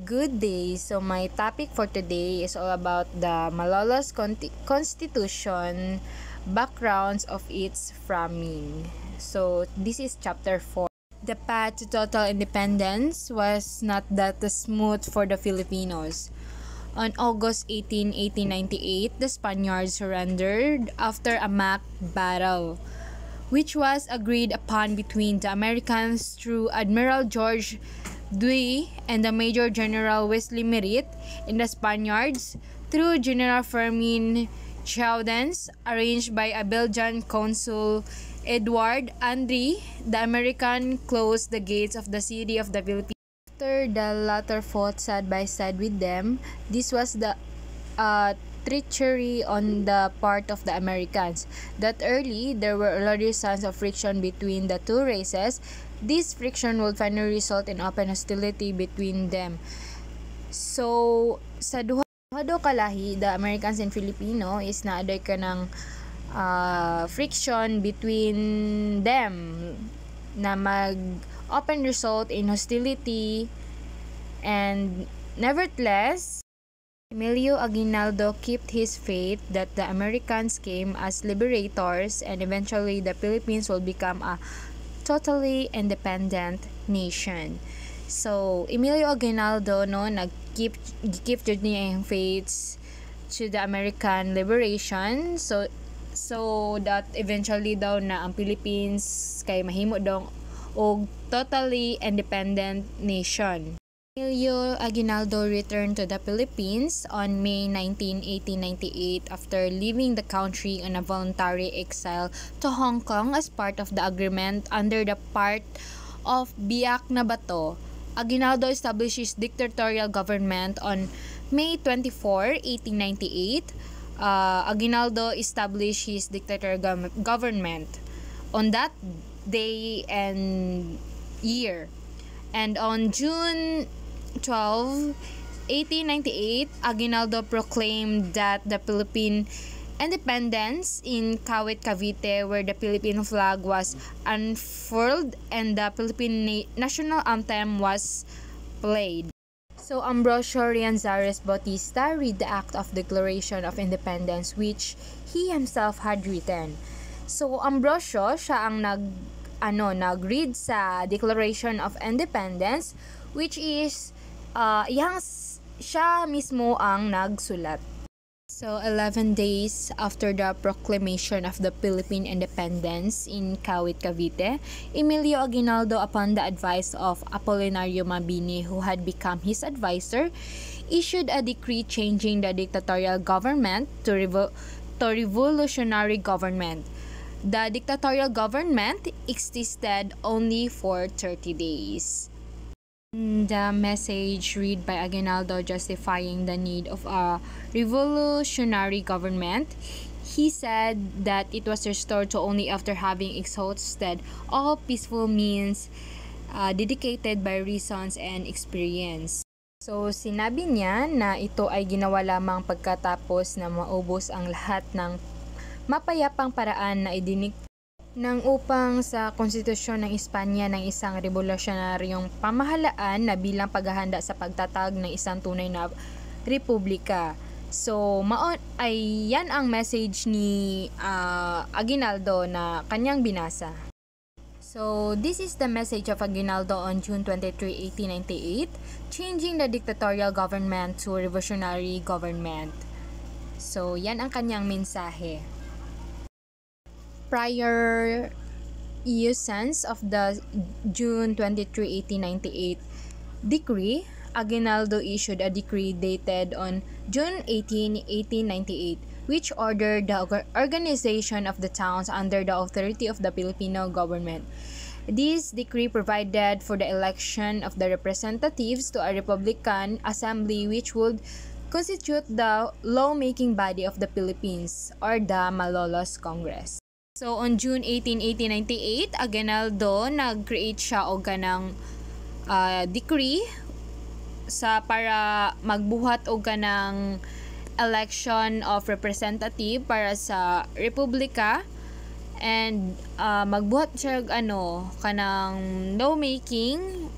Good day. So my topic for today is all about the Malolos Constitution, backgrounds of its framing. So this is chapter 4. The path to total independence was not that smooth for the Filipinos. On August 18, 1898, the Spaniards surrendered after a mock battle, which was agreed upon between the Americans through Admiral George Dewey and the Major General Wesley Merritt, and the Spaniards through General Fermin Chaudens, arranged by a Belgian consul Edward Andre. The American closed the gates of the city of the Philippines. After the latter fought side by side with them, this was the treachery on the part of the Americans. That early, there were already signs of friction between the two races. This friction would finally result in open hostility between them. So, sa duha kalahi, the Americans and Filipino is naaday ka ng friction between them na mag-open result in hostility, and nevertheless, Emilio Aguinaldo kept his faith that the Americans came as liberators and eventually the Philippines will become a totally independent nation. So, Emilio Aguinaldo nag-keep jud niya yung faith to the American liberation. So that eventually daw na ang Philippines kay mahimo daw og totally independent nation. Emilio Aguinaldo returned to the Philippines on May 19, 1898 after leaving the country on a voluntary exile to Hong Kong as part of the agreement under the part of Biak na Bato. Aguinaldo established his dictatorial government on May 24, 1898. Aguinaldo established his dictatorial government on that day and year. And on June 12, 1898, Aguinaldo proclaimed that the Philippine independence in Kawit, Cavite, where the Philippine flag was unfurled and the Philippine national anthem was played. So Ambrosio Rianzares Bautista read the Act of Declaration of Independence which he himself had written. So Ambrosio siya ang nag-read sa Declaration of Independence, which is siya mismo ang nagsulat. So 11 days after the proclamation of the Philippine independence in Kawit, Cavite, Emilio Aguinaldo, upon the advice of Apolinario Mabini, who had become his advisor, issued a decree changing the dictatorial government to revolutionary government. The dictatorial government existed only for 30 days. The message read by Aguinaldo justifying the need of a revolutionary government. He said that it was restored to only after having exhausted all peaceful means dedicated by reasons and experience. So sinabi niya na ito ay ginawa lamang pagkatapos na maubos ang lahat ng mapayapang paraan na idinik nang upang sa konstitusyon ng Espanya ng isang revolusyonaryong pamahalaan na bilang paghahanda sa pagtatag ng isang tunay na republika. So, yan ang message ni Aguinaldo na kanyang binasa. So, this is the message of Aguinaldo on June 23, 1898, changing the dictatorial government to revolutionary government. So, yan ang kanyang mensahe. Prior usance of the June 23, 1898 decree, Aguinaldo issued a decree dated on June 18, 1898, which ordered the organization of the towns under the authority of the Filipino government. This decree provided for the election of the representatives to a Republican Assembly which would constitute the lawmaking body of the Philippines, or the Malolos Congress. So, on June 18, 1898, Aguinaldo nag-create siya og kanang decree para magbuhat og kanang election of representative para sa republika, and magbuhat siya kanang lawmaking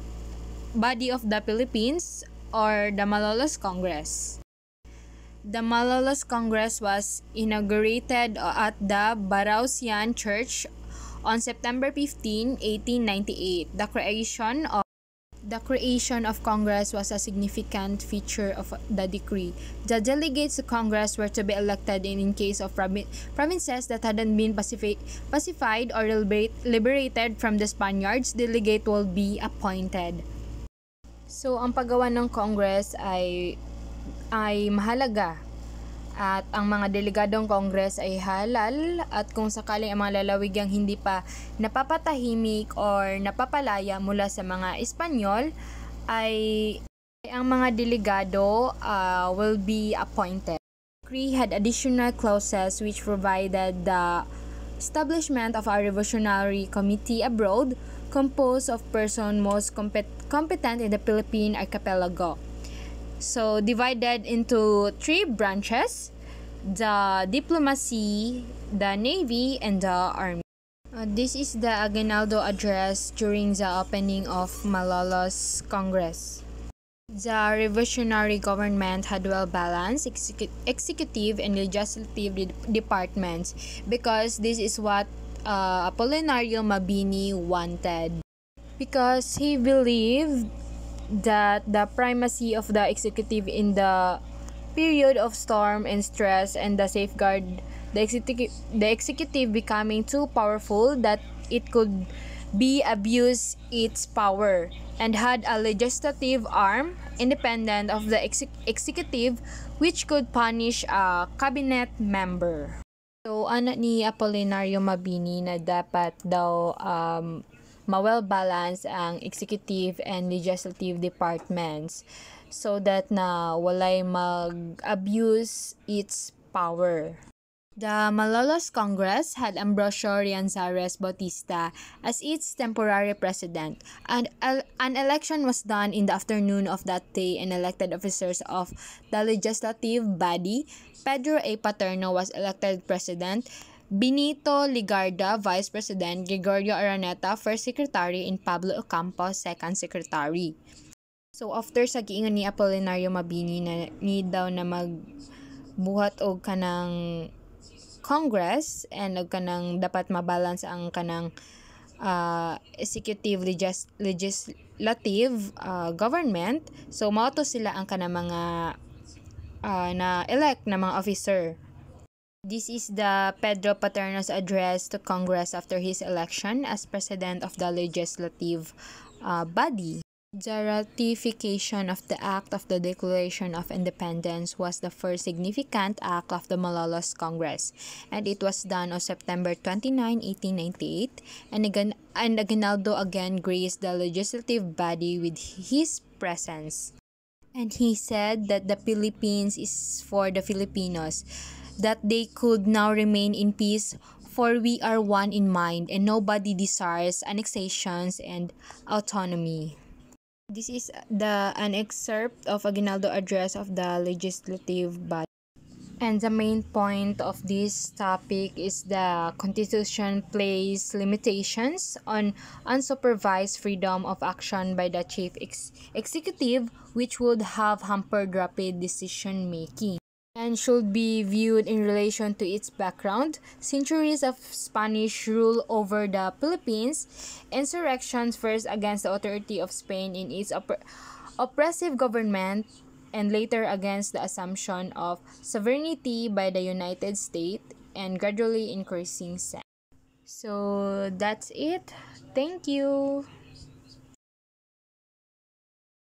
body of the Philippines or the Malolos Congress. The Malolos Congress was inaugurated at the Barausian Church on September 15, 1898. The creation of Congress was a significant feature of the decree. The delegates to Congress were to be elected in case of provinces that hadn't been pacified or liberated from the Spaniards, delegate will be appointed. So, ang paggawa ng Congress ay mahalaga at ang mga delegadong Congress ay halal at kung sakaling ang mga lalawigang hindi pa napapatahimik or napapalaya mula sa mga Espanyol ay ang mga delegado will be appointed. The decree had additional clauses which provided the establishment of a revolutionary committee abroad composed of persons most competent in the Philippine archipelago. So, divided into 3 branches, the diplomacy, the navy, and the army. This is the Aguinaldo address during the opening of Malolos Congress. The revolutionary government had well-balanced executive and legislative departments because this is what Apolinario Mabini wanted. Because he believed that the primacy of the executive in the period of storm and stress and the safeguard the executive becoming too powerful that it could be abused its power and had a legislative arm independent of the executive which could punish a cabinet member. So ni Apolinario Mabini na dapat daw ma-well-balance ang executive and legislative departments so that na walay mag-abuse its power. The Malolos Congress had Ambrosio Rianzares Bautista as its temporary president, and an election was done in the afternoon of that day and elected officers of the legislative body. Pedro A. Paterno was elected president, Benito Ligarda, Vice President, Gregorio Araneta, First Secretary, and Pablo Ocampo, Second Secretary. So, after sa giingon ni Apolinario Mabini na need daw na magbuhat og kanang Congress and og kanang dapat mabalance ang kanang executive legislative government. So, mauto sila ang kanang mga na-elect na mga officer. This is the Pedro Paterno's address to Congress after his election as president of the legislative body. The ratification of the Act of the Declaration of Independence was the first significant act of the Malolos Congress, and it was done on September 29, 1898, and Aguinaldo again graced the legislative body with his presence. And he said that the Philippines is for the Filipinos, that they could now remain in peace, for we are one in mind, and nobody desires annexations and autonomy. This is an excerpt of Aguinaldo address of the legislative body. And the main point of this topic is the Constitution places limitations on unsupervised freedom of action by the chief executive, which would have hampered rapid decision making, and should be viewed in relation to its background: centuries of Spanish rule over the Philippines, insurrections first against the authority of Spain in its oppressive government, and later against the assumption of sovereignty by the United States, and gradually increasing sense. So that's it. Thank you.